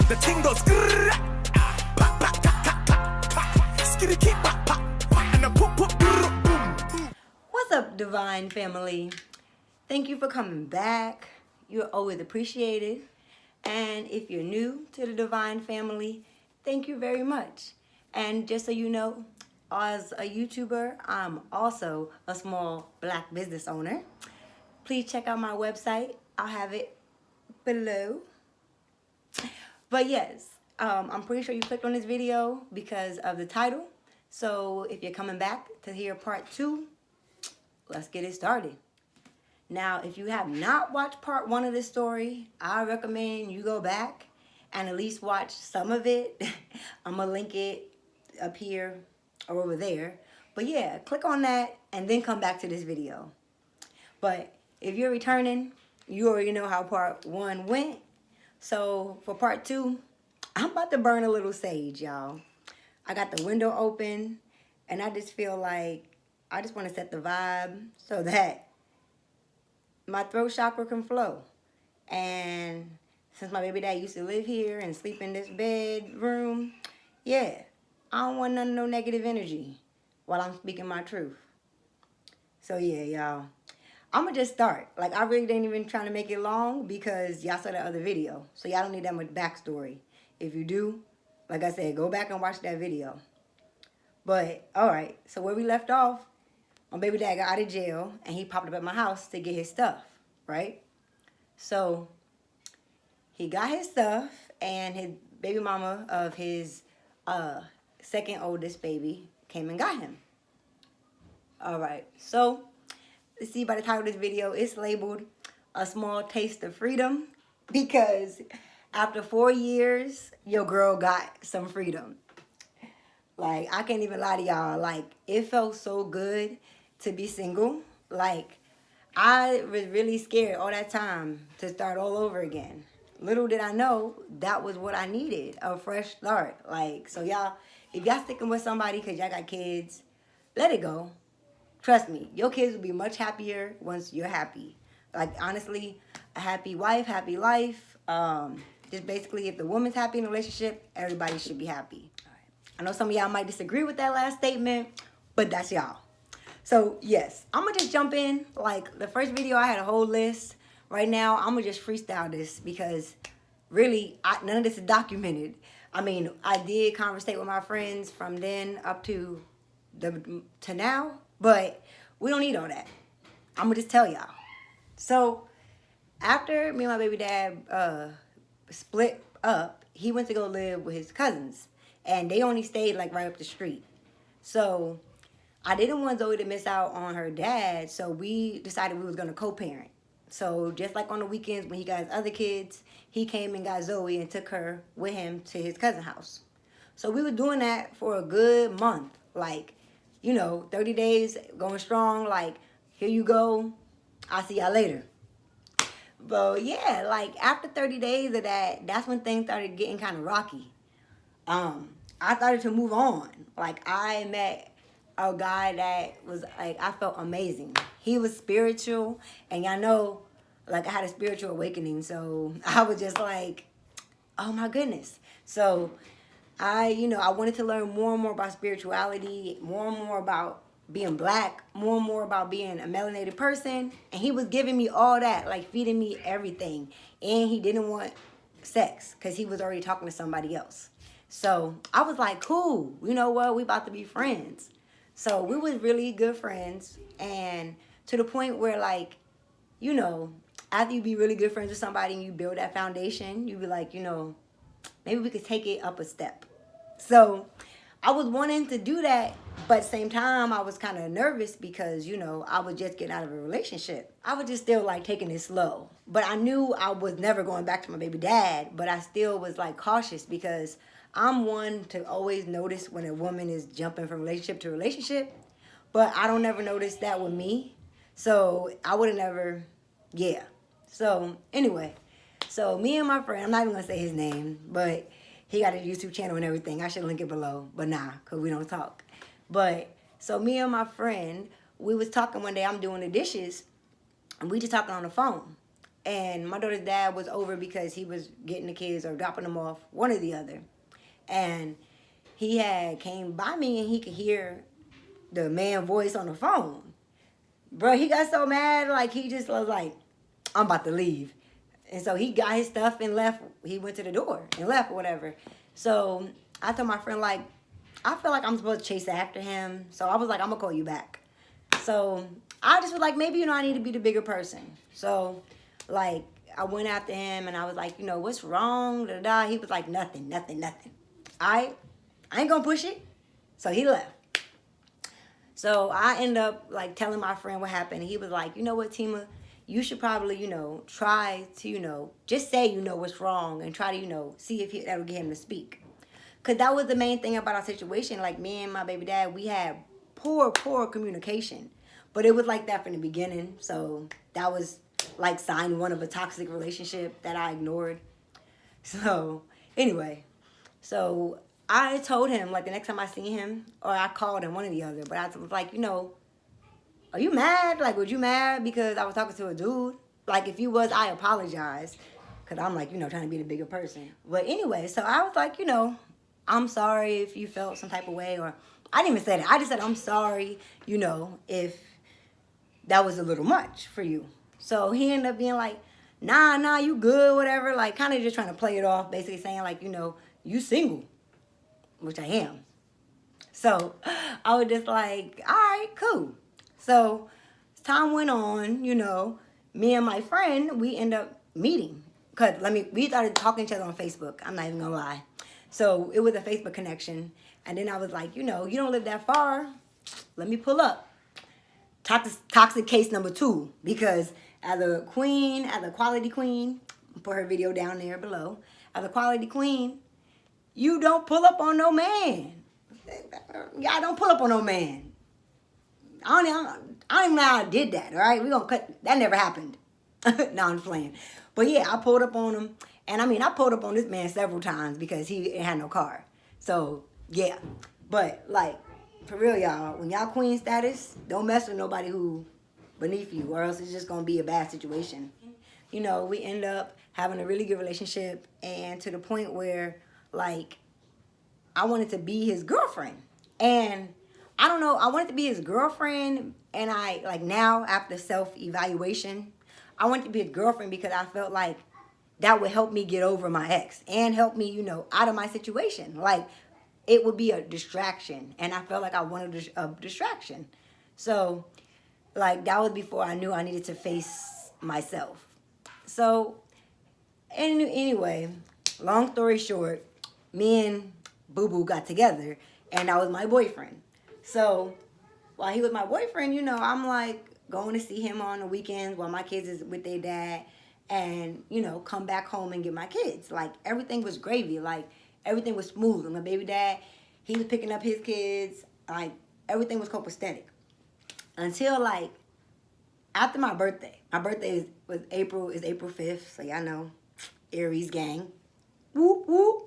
The ting goes grrr, pop, pop, pop, pop, pop, pop, skitty keep pop, pop, and the poop, poop, grrr, boom. What's up, Divine Family? Thank you for coming back. You're always appreciated. And if you're new to the Divine Family, thank you very much. And just so you know, as a YouTuber, I'm also a small Black business owner. Please check out my website. I'll have it below. But yes, I'm pretty sure you clicked on this video because of the title. So if you're coming back to hear part 2, let's get it started. Now, if you have not watched part 1 of this story, I recommend you go back and at least watch some of it. I'm going to link it up here or over there. But yeah, click on that and then come back to this video. But if you're returning, you already know how part 1 went. So for part 2, I'm about to burn a little sage, y'all. I got the window open and I just feel like I just want to set the vibe so that my throat chakra can flow. And since my baby dad used to live here and sleep in this bedroom, yeah, I don't want none of no negative energy while I'm speaking my truth. So yeah, y'all, I'm gonna just start. Like, I really didn't even try to make it long because y'all saw that other video. So y'all don't need that much backstory. If you do, like I said, go back and watch that video. But all right, so where we left off, my baby dad got out of jail and he popped up at my house to get his stuff, right? So he got his stuff and his baby mama of his second oldest baby came and got him. All right, so let's see by the title of this video, it's labeled A Small Taste of Freedom because after 4 years, your girl got some freedom. Like, I can't even lie to y'all. Like, it felt so good to be single. Like, I was really scared all that time to start all over again. Little did I know that was what I needed, a fresh start. Like, so y'all, if y'all sticking with somebody because y'all got kids, let it go. Trust me, your kids will be much happier once you're happy. Like, honestly, a happy wife, happy life. Just basically, if the woman's happy in a relationship, everybody should be happy. I know some of y'all might disagree with that last statement, but that's y'all. So yes, I'm gonna just jump in. Like, the first video, I had a whole list. Right now, I'm gonna just freestyle this because really, none of this is documented. I mean, I did conversate with my friends from then up to now, but we don't need all that. I'm gonna just tell y'all. So after me and my baby dad split up, he went to go live with his cousins. And they only stayed like right up the street. So I didn't want Zoe to miss out on her dad. So we decided we was going to co-parent. So just like on the weekends when he got his other kids, he came and got Zoe and took her with him to his cousin's house. So we were doing that for a good month. Like, 30 days going strong. Like, here you go. I'll see y'all later. But yeah, like after 30 days of that, that's when things started getting kind of rocky. I started to move on. Like, I met a guy that was like, I felt amazing. He was spiritual, and y'all know, like, I had a spiritual awakening. So I was just like, oh my goodness. So I wanted to learn more and more about spirituality, more and more about being Black, more and more about being a melanated person. And he was giving me all that, like feeding me everything. And he didn't want sex because he was already talking to somebody else. So I was like, cool, you know what? We about to be friends. So we was really good friends. And to the point where, like, after you be really good friends with somebody and you build that foundation, you be like, maybe we could take it up a step. So I was wanting to do that. But at the same time, I was kind of nervous because, I was just getting out of a relationship. I was just still like taking it slow. But I knew I was never going back to my baby dad. But I still was like cautious because I'm one to always notice when a woman is jumping from relationship to relationship, but I don't ever notice that with me. So I would have never, yeah. So anyway, so me and my friend, I'm not even going to say his name, but he got a YouTube channel and everything. I should link it below, but nah, because we don't talk. But so me and my friend, we was talking one day, I'm doing the dishes, and we just talking on the phone. and my daughter's dad was over because he was getting the kids or dropping them off, one or the other. And he had came by me and he could hear the man voice on the phone. Bro, he got so mad, like he just was like, I'm about to leave. And so he got his stuff and left. He went to the door and left or whatever. So I told my friend, like, I feel like I'm supposed to chase after him. So I was like, I'm going to call you back. So I just was like, maybe, I need to be the bigger person. So, like, I went after him and I was like, what's wrong? Da, da. He was like, nothing. I ain't going to push it. So he left. So I ended up, like, telling my friend what happened. And he was like, you know what, Tima? You should probably, try to, just say, what's wrong and try to, see if that'll get him to speak. Because that was the main thing about our situation. Like, me and my baby dad, we had poor communication. But it was like that from the beginning. So that was like sign one of a toxic relationship that I ignored. So anyway, so I told him, like, the next time I see him, or I called him, one or the other. But I was like, are you mad? Like, was you mad because I was talking to a dude? Like, if you was, I apologize. Because I'm like, trying to be the bigger person. But anyway, so I was like, I'm sorry if you felt some type of way. Or I didn't even say that. I just said, I'm sorry, if that was a little much for you. So he ended up being like, nah, you good, whatever. Like, kind of just trying to play it off, basically saying, like, you single, which I am. So I was just like, all right, cool. So as time went on, me and my friend, we end up meeting. Because we started talking to each other on Facebook. I'm not even going to lie. So it was a Facebook connection. And then I was like, you don't live that far. Let me pull up. Toxic case number 2. Because as a queen, as a quality queen, I'll put her video down there below. As a quality queen, you don't pull up on no man. Y'all don't pull up on no man. I don't even know how I did that, all right? We're going to cut. That never happened. No, I'm playing. But yeah, I pulled up on him. And I pulled up on this man several times because he had no car. So, yeah. But, like, for real, y'all, when y'all queen status, don't mess with nobody who beneath you, or else it's just going to be a bad situation. We end up having a really good relationship, and to the point where, like, I wanted to be his girlfriend. And I don't know, I wanted to be his girlfriend, and I, like, now, after self-evaluation, I wanted to be his girlfriend because I felt like that would help me get over my ex and help me, out of my situation. Like, it would be a distraction, and I felt like I wanted a distraction. So, like, that was before I knew I needed to face myself. So, anyway, long story short, me and Boo Boo got together, and that was my boyfriend. So while he was my boyfriend, I'm like going to see him on the weekends while my kids is with their dad, and come back home and get my kids. Like, everything was gravy. Like, everything was smooth. And my baby dad, he was picking up his kids. Like, everything was copacetic until, like, after my birthday. My birthday is April 5th, so y'all know, Aries gang. Woo woo.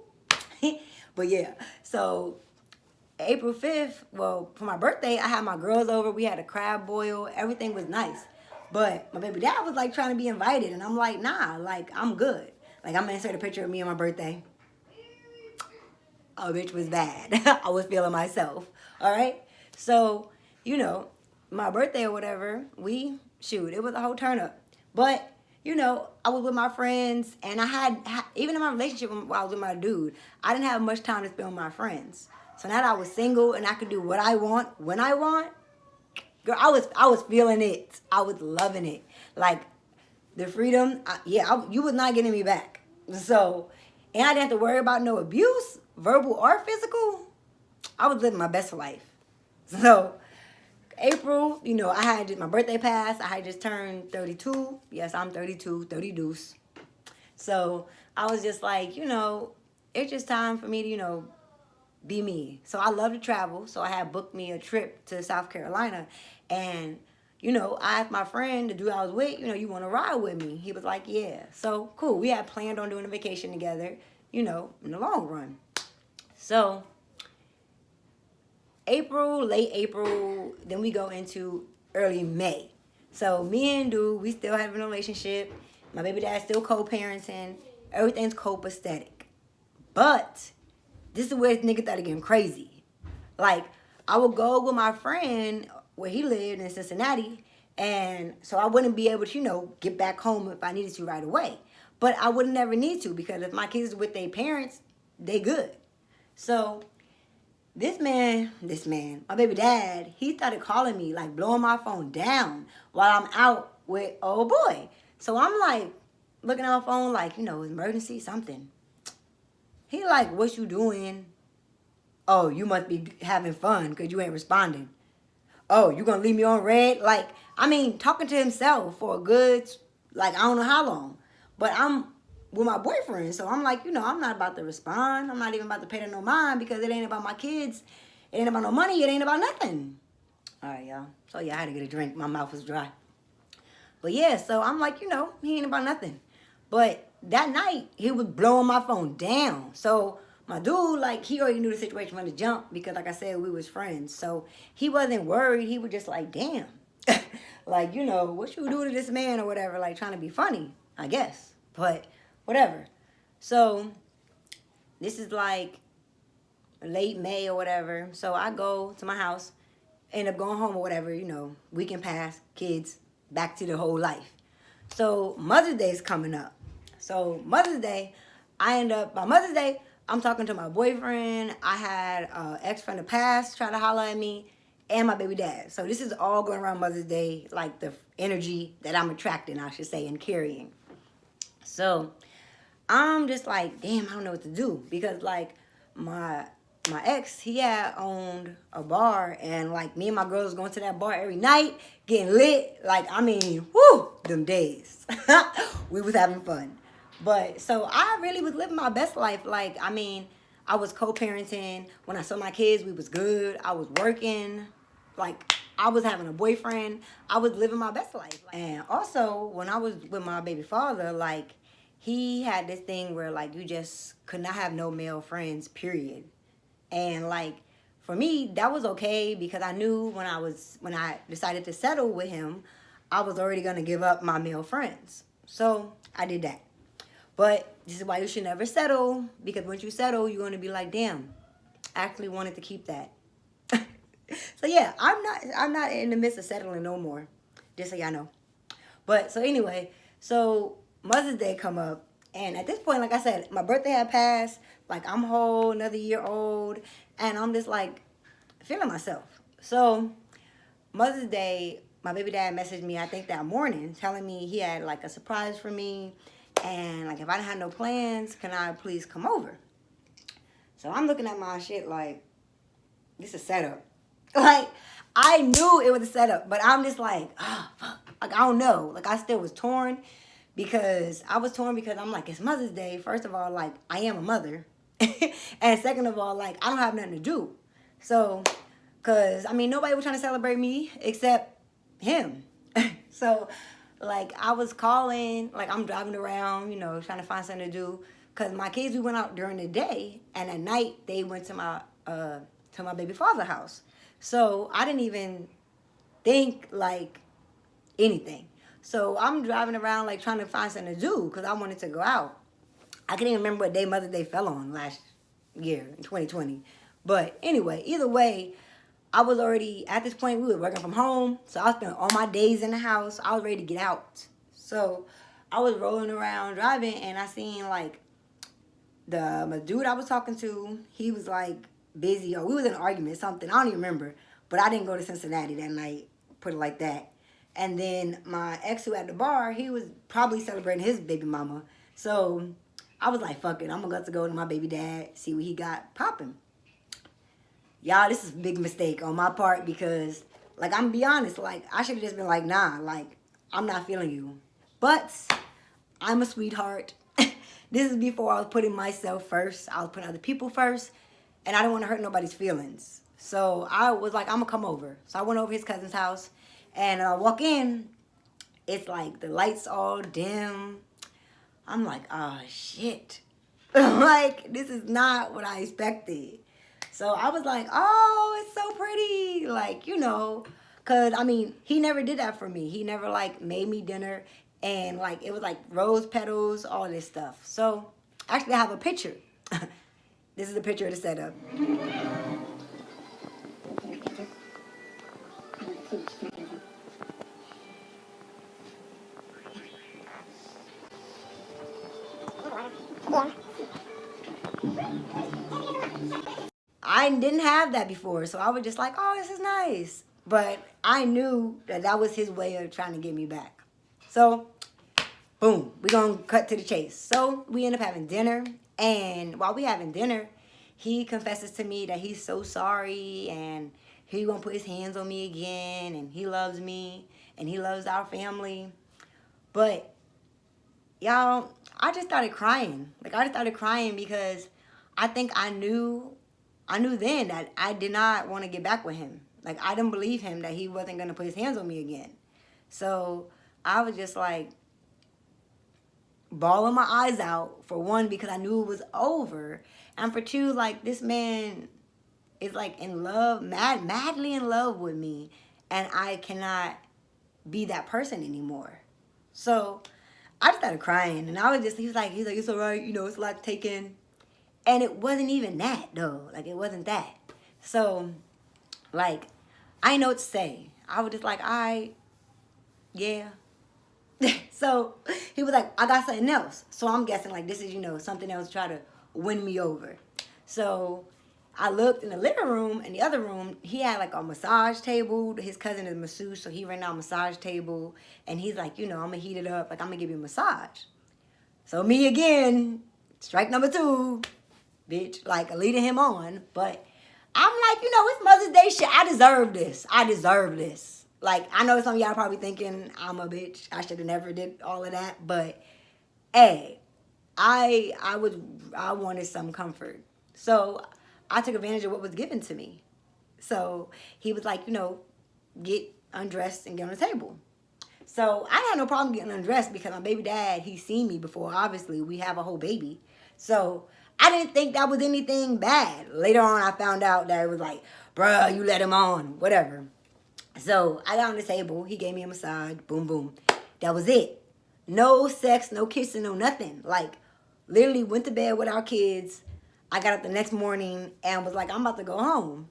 But yeah, so April 5th, well, for my birthday, I had my girls over. We had a crab boil. Everything was nice. But my baby dad was, like, trying to be invited. And I'm like, nah, like, I'm good. Like, I'm going to insert a picture of me on my birthday. Oh, bitch was bad. I was feeling myself. All right? So, my birthday or whatever, it was a whole turn up. But, I was with my friends. And I had, even in my relationship while I was with my dude, I didn't have much time to spend with my friends. So now that I was single and I could do what I want, when I want, girl, I was feeling it. I was loving it. Like, the freedom, you was not getting me back. So, and I didn't have to worry about no abuse, verbal or physical. I was living my best life. So, April, I had my birthday pass. I had just turned 32. Yes, I'm 32, 30 deuce. So, I was just like, it's just time for me to, be me. So I love to travel. So I had booked me a trip to South Carolina. And, I asked my friend, the dude I was with, you want to ride with me? He was like, yeah. So cool. We had planned on doing a vacation together, in the long run. So late April, then we go into early May. So me and dude, we still have a relationship. My baby dad's still co-parenting. Everything's copacetic. But this is where this nigga started getting crazy. Like, I would go with my friend where he lived in Cincinnati, and so I wouldn't be able to, get back home if I needed to right away. But I would never need to, because if my kids are with their parents, they good. So this man, my baby dad, he started calling me, like blowing my phone down while I'm out with old boy. So I'm like looking at my phone like, emergency, something. He like, what you doing? Oh, you must be having fun because you ain't responding. Oh, you gonna leave me on red? Like, talking to himself for a good, I don't know how long. But I'm with my boyfriend, so I'm like, I'm not about to respond. I'm not even about to pay them no mind because it ain't about my kids. It ain't about no money. It ain't about nothing. All right, y'all. So, yeah, I had to get a drink. My mouth was dry. But, yeah, so I'm like, he ain't about nothing. But that night, he was blowing my phone down. So my dude, he already knew the situation from the jump because, like I said, we was friends. So he wasn't worried. He was just like, damn. What you do to this man or whatever, trying to be funny, I guess. But whatever. So this is late May or whatever. So I go to my house, end up going home or whatever, weekend pass, kids, back to the whole life. So Mother's Day is coming up. So Mother's Day, by Mother's Day, I'm talking to my boyfriend. I had an ex from the past try to holler at me, and my baby dad. So this is all going around Mother's Day, the energy that I'm attracting, I should say, and carrying. So I'm just like, damn, I don't know what to do. Because my ex, he had owned a bar, and me and my girls going to that bar every night, getting lit. Whoo, them days. We was having fun. But so I really was living my best life. I was co-parenting. When I saw my kids, we was good. I was working. I was having a boyfriend. I was living my best life. And also, when I was with my baby father, he had this thing where, you just could not have no male friends, period. And, for me, that was okay because I knew when I decided to settle with him, I was already going to give up my male friends. So I did that. But this is why you should never settle, because once you settle, you're going to be like, damn, I actually wanted to keep that. So yeah, I'm not in the midst of settling no more, just so y'all know. But so anyway, so Mother's Day come up, and at this point, like I said, my birthday had passed, I'm whole, another year old, and I'm just feeling myself. So Mother's Day, my baby dad messaged me, I think that morning, telling me he had a surprise for me. And if I didn't have no plans, can I please come over? So I'm looking at my shit this is a setup. I knew it was a setup, but I'm just fuck. I don't know. I still was torn because I'm it's Mother's Day. First of all, I am a mother. And second of all, I don't have nothing to do. So, because, nobody was trying to celebrate me except him. So, I was calling, I'm driving around, trying to find something to do. Because my kids, we went out during the day, and at night, they went to my baby father's house. So I didn't even think, anything. So I'm driving around, trying to find something to do, because I wanted to go out. I can't even remember what day Mother's Day fell on last year, in 2020. But anyway, either way, I was already, at this point, we were working from home. So I spent all my days in the house. I was ready to get out. So I was rolling around driving, and I seen, the dude I was talking to, he was, busy. Or we was in an argument, something. I don't even remember. But I didn't go to Cincinnati that night, put it like that. And then my ex who at the bar, he was probably celebrating his baby mama. So I was like, fuck it. I'm going to go to my baby dad, see what he got popping. Y'all, this is a big mistake on my part because, I'm going to be honest, I should have just been nah, I'm not feeling you. But I'm a sweetheart. This is before I was putting myself first. I was putting other people first, and I didn't want to hurt nobody's feelings. So I was I'm going to come over. So I went over his cousin's house, and I walk in. It's the lights all dim. I'm oh, shit. This is not what I expected. So I was oh, it's so pretty. Because, he never did that for me. He never, made me dinner. And like it was like rose petals, all this stuff. So actually I have a picture. This is a picture of the setup. I didn't have that before, so I was just like, oh, this is nice. But I knew that that was his way of trying to get me back. So, boom, we gonna cut to the chase. So we end up having dinner, and while we having dinner, he confesses to me that he's so sorry, and he won't put his hands on me again, and he loves me, and he loves our family. But y'all, I just started crying. Like I just started crying because I think I knew then that I did not want to get back with him. Like I didn't believe him that he wasn't gonna put his hands on me again. So I was just like bawling my eyes out, for one, because I knew it was over, and for two, like this man is like in love, madly in love with me, and I cannot be that person anymore. So I just started crying, and I was just, he was like, it's all right, you know, it's a lot taken. And it wasn't even that, though. Like, it wasn't that. So, like, I didn't know what to say. I was just like, yeah. So, he was like, I got something else. So, I'm guessing, like, this is, you know, something else to try to win me over. So, I looked in the living room, in the other room, he had, like, a massage table. His cousin is a masseuse, so he ran out a massage table. And he's like, you know, I'm going to heat it up. Like, I'm going to give you a massage. So, me again, strike number 2. Bitch, like leading him on. But I'm like, you know, it's Mother's Day shit. I deserve this. I deserve this. Like, I know some of y'all probably thinking I'm a bitch. I should have never did all of that. But hey, I wanted some comfort. So I took advantage of what was given to me. So he was like, you know, get undressed and get on the table. So I had no problem getting undressed because my baby dad, he's seen me before. Obviously, we have a whole baby. So I didn't think that was anything bad. Later on, I found out that it was like, bruh, you let him on, whatever. So I got on the table. He gave me a massage. Boom, boom. That was it. No sex, no kissing, no nothing. Like, literally went to bed with our kids. I got up the next morning and was like, I'm about to go home.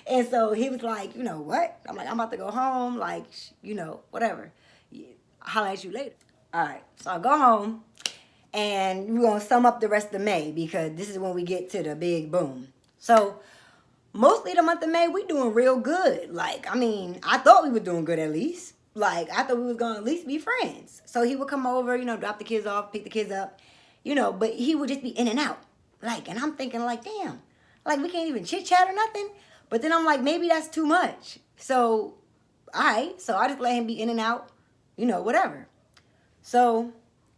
And so he was like, you know what? I'm like, I'm about to go home. Like, you know, whatever. I'll holler at you later. All right. So I go home. And we're going to sum up the rest of May because this is when we get to the big boom. So, mostly the month of May, we doing real good. Like, I mean, I thought we were doing good at least. Like, I thought we was going to at least be friends. So, he would come over, you know, drop the kids off, pick the kids up, you know, but he would just be in and out. Like, and I'm thinking, like, damn, like, we can't even chit-chat or nothing. But then I'm like, maybe that's too much. So, all right. So, I just let him be in and out, you know, whatever. So,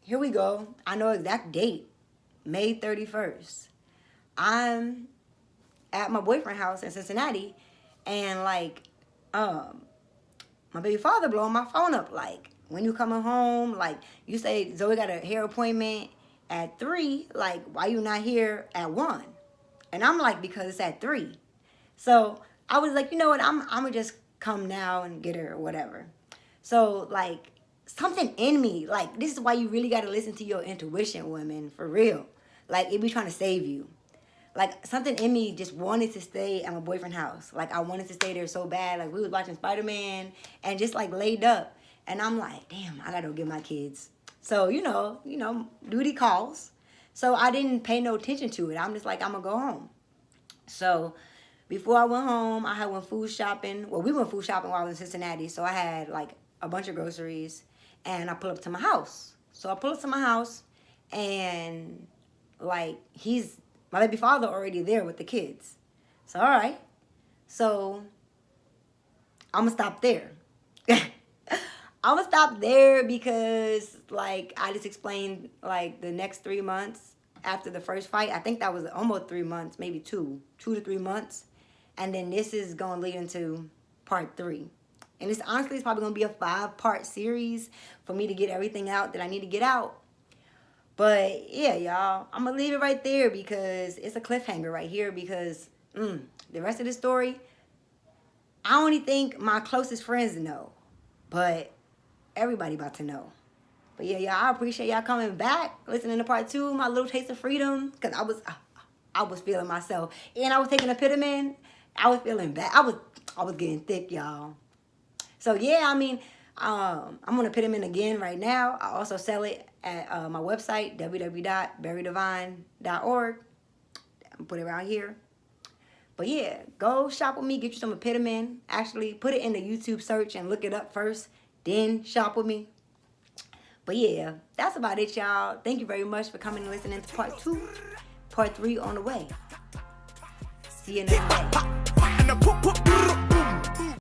here we go. I know exact date, May 31st. I'm at my boyfriend's house in Cincinnati, and like, my baby father blowing my phone up. Like, when you coming home? Like, you say Zoe got a hair appointment at 3. Like, why you not here at 1? And I'm like, because it's at 3. So I was like, you know what? I'm gonna just come now and get her or whatever. So like, something in me, like, this is why you really got to listen to your intuition, women, for real. Like, it be trying to save you. Like, something in me just wanted to stay at my boyfriend's house. Like, I wanted to stay there so bad. Like, we was watching Spider-Man and just, like, laid up. And I'm like, damn, I got to go get my kids. So, you know, duty calls. So, I didn't pay no attention to it. I'm just like, I'm going to go home. So, before I went home, I had went food shopping. Well, we went food shopping while I was in Cincinnati. So, I had, like, a bunch of groceries. And I pull up to my house. So I pull up to my house, and like my baby father already there with the kids. So all right. So I'm gonna stop there. I'm gonna stop there because like I just explained like the next 3 months after the first fight. I think that was almost 3 months, maybe 2 to 3 months. And then this is gonna lead into part 3. And it's honestly, it's probably going to be a 5-part series for me to get everything out that I need to get out. But yeah, y'all, I'm going to leave it right there because it's a cliffhanger right here because the rest of the story, I only think my closest friends know. But everybody about to know. But yeah, y'all, I appreciate y'all coming back, listening to part 2 of my little taste of freedom, because I was feeling myself, and I was taking a vitamin. I was feeling bad. I was getting thick, y'all. So yeah, I mean, I'm gonna put them in again right now. I also sell it at my website, www.berrydivine.org. I'm put it around here. But yeah, go shop with me, get you some epitamin. Actually, put it in the YouTube search and look it up first, then shop with me. But yeah, that's about it, y'all. Thank you very much for coming and listening to part 2. Part 3 on the way. See you next day.